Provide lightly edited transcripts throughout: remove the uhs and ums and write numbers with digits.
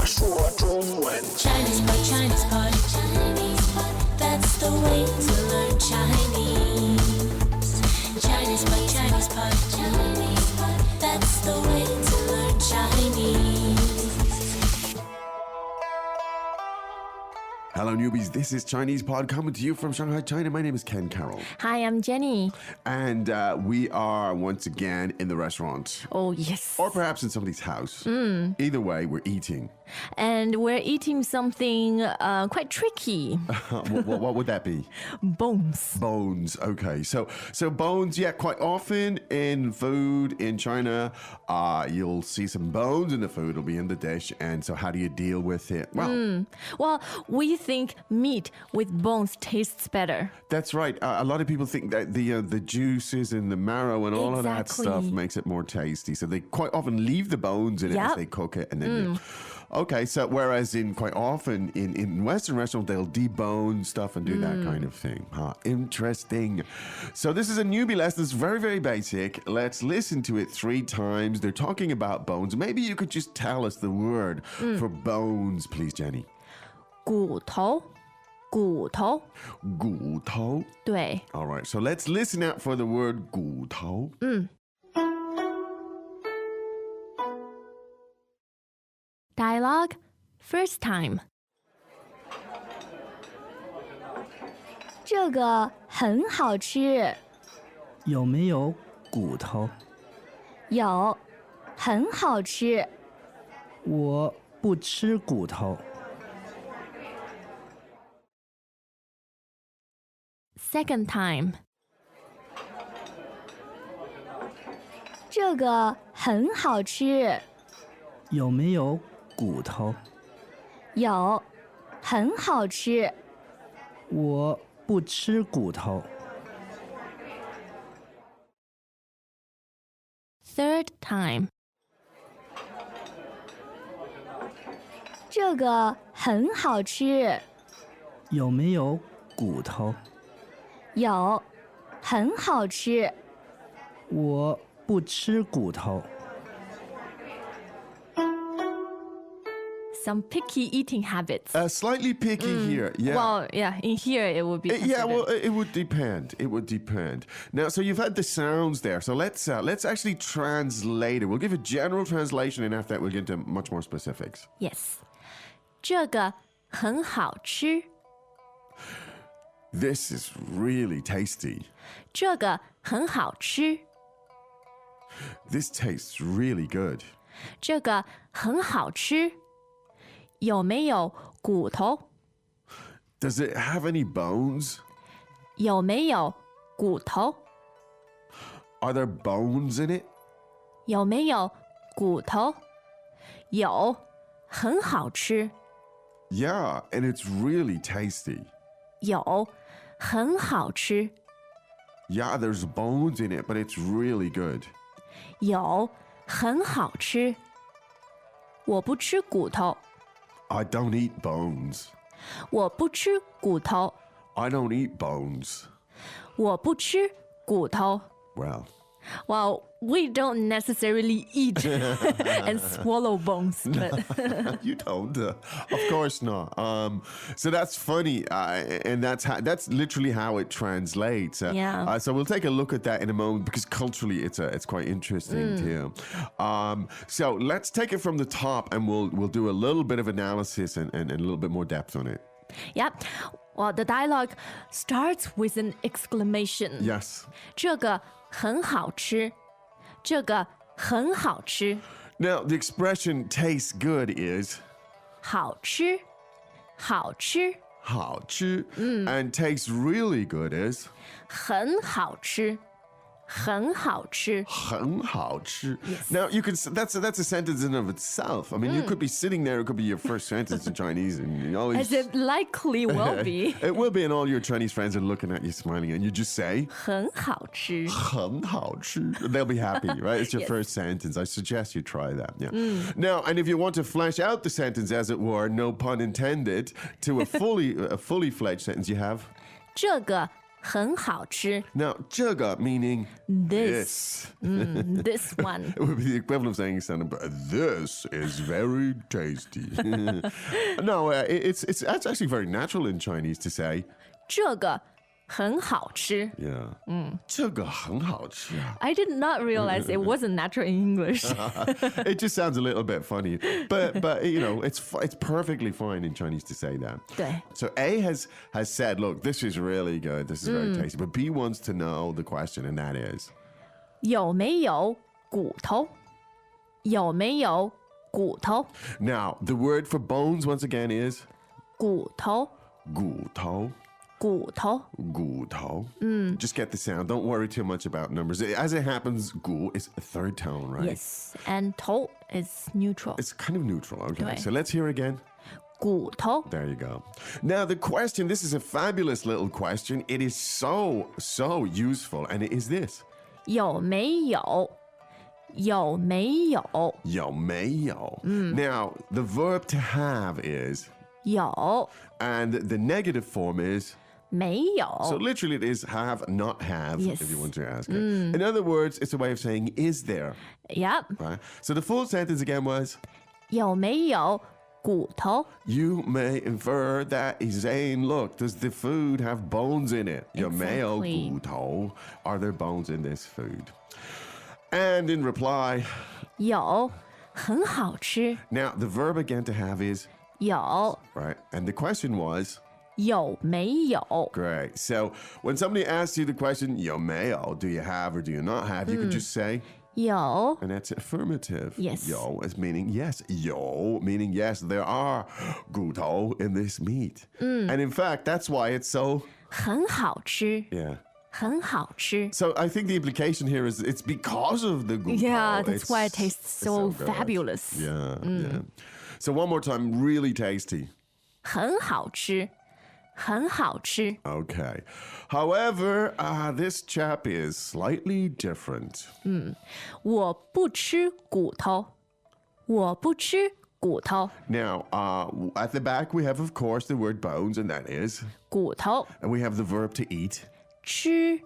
说中文 Chinese pot, Chinese pot, Chinese pot. That's the way to learn Chinese. Chinese pot, Chinese pot, Chinese pot. That's the way to learn Chinese. Hello, newbies. This is Chinese Pod coming to you from Shanghai, China. My name is Ken Carroll. Hi, I'm Jenny. And we are once again in the restaurant. Oh, yes. Or perhaps in somebody's house. Either way, we're eating. And we're eating something quite tricky. What would that be? Bones. Bones. Okay. So bones, yeah, quite often in food in China, you'll see some bones in the food. It'll be in the dish. And so how do you deal with it? Well, we think meat with bones tastes better. That's right. A lot of people think that the juices and the marrow and all of that stuff makes it more tasty. So they quite often leave the bones in it as they cook it. And then okay, so whereas quite often in Western restaurants, they'll debone stuff and do that kind of thing. Interesting. So this is a newbie lesson. It's very, very basic. Let's listen to it 3 times. They're talking about bones. Maybe you could just tell us the word for bones, please, Jenny. 骨头，骨头，骨头。对。 All right, so let's listen out for the word 骨头. Dialogue, first time. 这个很好吃，有没有骨头？有，很好吃。我不吃骨头。 Second time. 这个很好吃，有没有骨头？有，很好吃。我不吃骨头。 Third time. 这个很好吃，有没有骨头？有，很好吃。我不吃骨头。 Some picky eating habits. Slightly picky here. Yeah. Well, yeah, in here it would be Yeah, considered. well, it would depend. It would depend. Now, so you've had the sounds there. So let's actually translate it. We'll give a general translation, and after that, we'll get into much more specifics. Yes. 这个很好吃， This is really tasty. 这个很好吃， This tastes really good. 这个很好吃。有没有骨头？ Does it have any bones? 有没有骨头？ Are there bones in it? 有没有骨头？有，很好吃。 Yeah, and it's really tasty. 有，很好吃。 Yeah, there's bones in it, but it's really good. 有，很好吃。我不吃骨头， I don't eat bones. 我不吃骨头， I don't eat bones. 我不吃骨头。 Well, we don't necessarily eat and swallow bones, but you don't. Of course not. So that's funny, and that's literally how it translates. Yeah. So we'll take a look at that in a moment because culturally it's quite interesting too. So let's take it from the top, and we'll do a little bit of analysis and a little bit more depth on it. yeah. Well, the dialogue starts with an exclamation. Yes. 这个很好吃，这个很好吃， Now the expression "tastes good" is 好吃，好吃，好吃, and "tastes really good" is 很好吃，很好吃。很好吃. Now you can that's a sentence in of itself. I mean, you could be sitting there. It could be your first sentence in Chinese, and you always As it likely will be. It will be, and all your Chinese friends are looking at you, smiling, and you just say 很好吃。很好吃. They'll be happy, right? It's your first sentence. I suggest you try that. Yeah. Now, and if you want to flesh out the sentence, as it were, no pun intended, to a fully fledged sentence, you have 这个很好吃。 Now, 这个 meaning This. This one. It would be the equivalent of saying something, but this is very tasty. No, it's actually very natural in Chinese to say, 这个很好吃。 yeah, 这个很好吃. I did not realize it wasn't natural in English. It just sounds a little bit funny, but you know, it's perfectly fine in Chinese to say that. 对 So A has said, look, this is really good, this is very tasty, but B wants to know the question, and that is, 有没有骨头？有没有骨头？ now the word for bones once again is 骨头，骨头.骨头。骨头. Just get the sound. Don't worry too much about numbers. As it happens, gu is a third tone, right? Yes, and 头 is neutral. It's kind of neutral. Okay, 对 so let's hear again. 骨头， There you go. Now, the question, this is a fabulous little question. It is so useful, and it is this. 有没有？有没有？有没有? Now, the verb to have is, 有 and the negative form is, 没有？ so literally it is have, not have, Yes. if you want to ask it. In other words, it's a way of saying, is there? Yep. Right? So the full sentence again was, 有没有骨头？ you may infer that he's saying, look, does the food have bones in it? 有没有 Exactly. 骨头? Are there bones in this food? And in reply, 有，很好吃。 now the verb again to have is, 有， right? And the question was, 有没有？ great. So when somebody asks you the question, 有没有, do you have or do you not have, you can just say, 有， and that's affirmative. Yes. 有 is meaning yes. 有 meaning yes, there are 骨头 in this meat. And in fact, that's why it's so, 很好吃， yeah. 很好吃。 So I think the implication here is it's because of the 骨头. Yeah, that's why it It's- tastes it's so good. fabulous. Yeah, yeah. So one more time, really tasty. 很好吃，很好吃。 Okay. However, this chap is slightly different. 我不吃骨头，我不吃骨头， Now, at the back, we have, of course, the word bones, and that is, 骨头 and we have the verb to eat. 吃，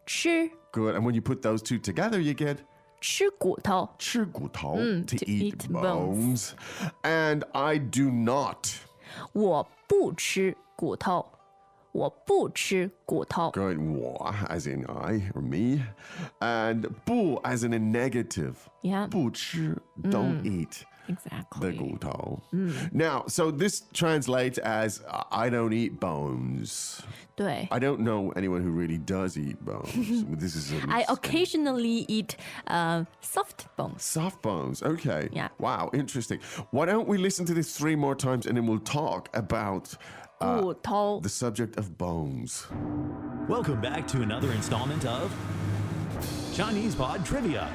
吃 Good. And when you put those two together, you get 吃骨头。吃骨头, to to eat eat bones. And I do not. 我不吃骨头，我不吃骨头。 Good. 我 as in I or me. And 不 as in a negative. Yeah. 不吃, don't eat. The Exactly. 骨头. Now, so this translates as I don't eat bones. 对 I don't know anyone who really does eat bones. This is a I occasionally eat soft bones. soft bones. Okay. Yeah. Wow, interesting. Why don't we listen to this 3 more times and then we'll talk about 骨头 the subject of bones. Welcome back to another installment of Chinese Pod Trivia.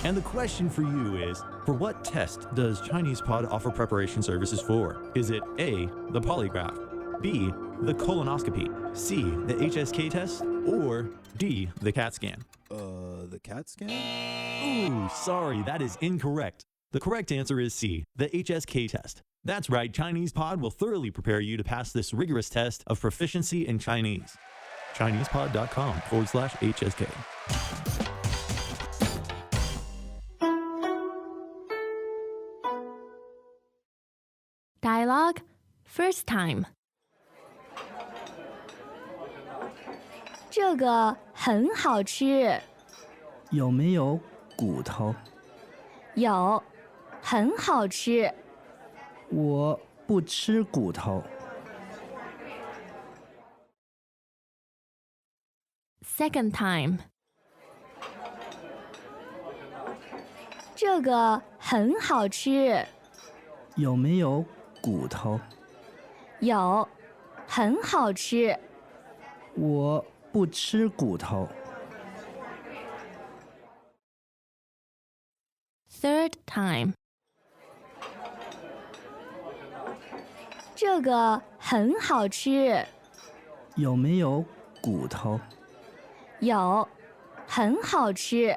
And the question for you is, for what test does Chinese Pod offer preparation services for? Is it A, the polygraph, B, the colonoscopy, C, the HSK test, or D, the CAT scan? The CAT scan? Ooh, sorry, that is incorrect. The correct answer is C, the HSK test. That's right, Chinese Pod will thoroughly prepare you to pass this rigorous test of proficiency in Chinese. ChinesePod.com/HSK. Dialogue first time. 这个很好吃，有没有骨头？有，很好吃。我不吃骨头。 Second time. 这个很好吃，有没有骨头？有，很好吃。我不吃骨头。 Third time. 这个很好吃，有没有骨头？有，很好吃。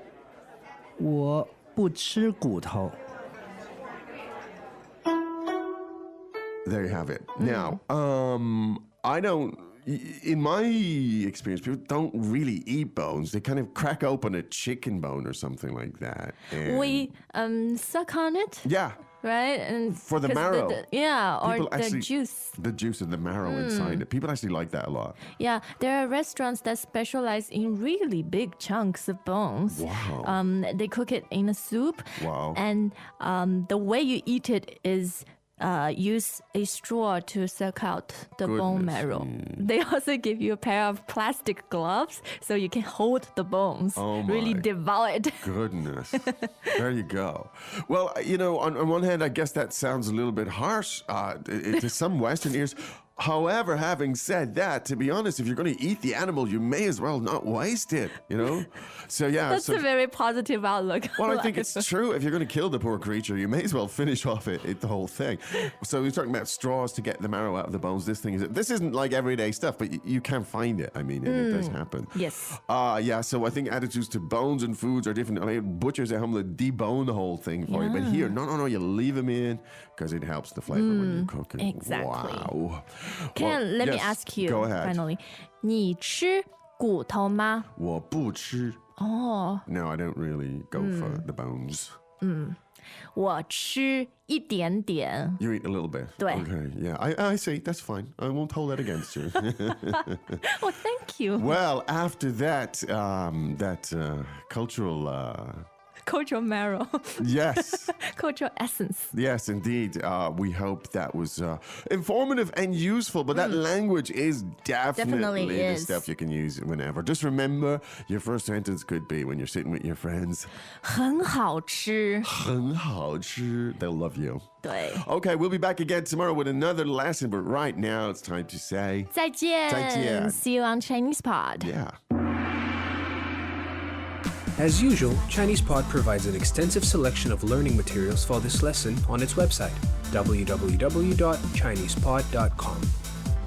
我不吃骨头。 There you have it. Now, I don't. In my experience, people don't really eat bones. They kind of crack open a chicken bone or something like that. And We suck on it, yeah. right? And For the 'cause marrow. or People the actually- juice. The juice and the marrow inside it. People actually like that a lot. Yeah, there are restaurants that specialize in really big chunks of bones. Wow. They cook it in a soup. Wow. And the way you eat it is use a straw to suck out the bone Goodness marrow. They also give you a pair of plastic gloves so you can hold the bones. Oh Really my. devour it. Goodness. There you go. Well, on one hand, I guess that sounds a little bit harsh to some Western ears. However, having said that, to be honest, if you're going to eat the animal, you may as well not waste it, So, yeah. That's a very positive outlook. Well, I think it's true. If you're going to kill the poor creature, you may as well finish off the whole thing. So we're talking about straws to get the marrow out of the bones. This isn't like everyday stuff, but you can find it. I mean, it does happen. Yes. Yeah. So I think attitudes to bones and foods are different. I mean, butchers at home will debone the whole thing for you, but here, no, you leave them in because it helps the flavor when you cook it. Exactly. Wow. Ken, let me yes, ask you Go ahead. finally. 你吃骨头吗？我不吃. Oh. No, I don't really go for the bones. 我吃一点点。 You eat a little bit. 对。 Okay. Yeah. I see. That's fine. I won't hold that against you. Oh, thank you. Well, after that, cultural. Cultural marrow. Yes. Cultural essence. Yes, indeed. We hope that was informative and useful, but that language is definitely the is. stuff you can use whenever. Just remember, your first sentence could be when you're sitting with your friends. 很好吃。很好吃. They'll love you. 对。 Okay, we'll be back again tomorrow with another lesson, but right now it's time to say 再见。再见。 See you on Chinese Pod. yeah. As usual, ChinesePod provides an extensive selection of learning materials for this lesson on its website, www.chinesepod.com.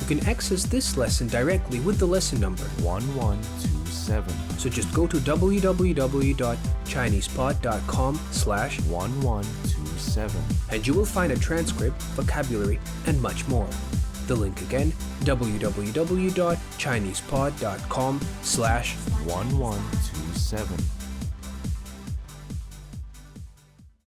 You can access this lesson directly with the lesson number 1127. So just go to www.chinesepod.com/1127 and you will find a transcript, vocabulary, and much more. The link again, www.chinesepod.com/1127.